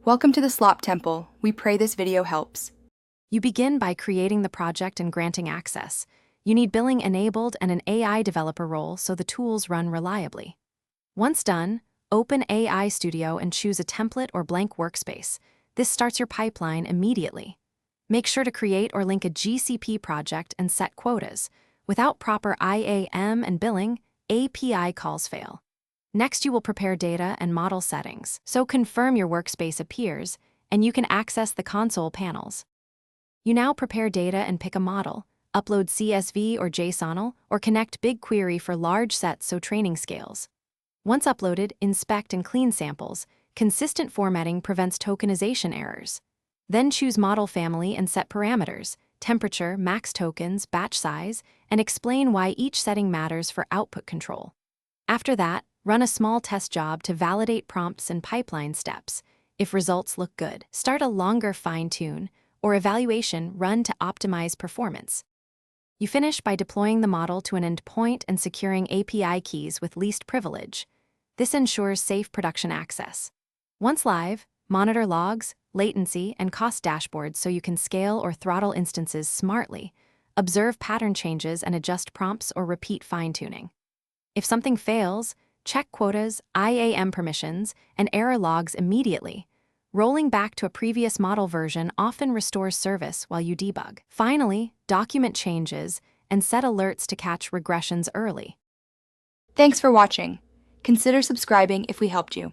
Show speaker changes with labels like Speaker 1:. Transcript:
Speaker 1: Welcome to the Slop Temple. We pray this video helps.
Speaker 2: You begin by creating the project and granting access. You need billing enabled and an AI developer role so the tools run reliably. Once done, open AI Studio and choose a template or blank workspace. This starts your pipeline immediately. Make sure to create or link a GCP project and set quotas. Without proper IAM and billing, API calls fail. Next, you will prepare data and model settings, so confirm your workspace appears, and you can access the console panels. You now prepare data and pick a model, upload CSV or JSON, or connect BigQuery for large sets so training scales. Once uploaded, inspect and clean samples. Consistent formatting prevents tokenization errors. Then choose model family and set parameters, temperature, max tokens, batch size, and explain why each setting matters for output control. After that, run a small test job to validate prompts and pipeline steps. If results look good, start a longer fine-tune or evaluation run to optimize performance. You finish by deploying the model to an endpoint and securing API keys with least privilege. This ensures safe production access. Once live, monitor logs, latency, and cost dashboards so you can scale or throttle instances smartly. Observe pattern changes and adjust prompts or repeat fine-tuning. If something fails, check quotas, IAM permissions, and error logs immediately. Rolling back to a previous model version often restores service while you debug. Finally, document changes and set alerts to catch regressions early.
Speaker 1: Thanks for watching. Consider subscribing if we helped you.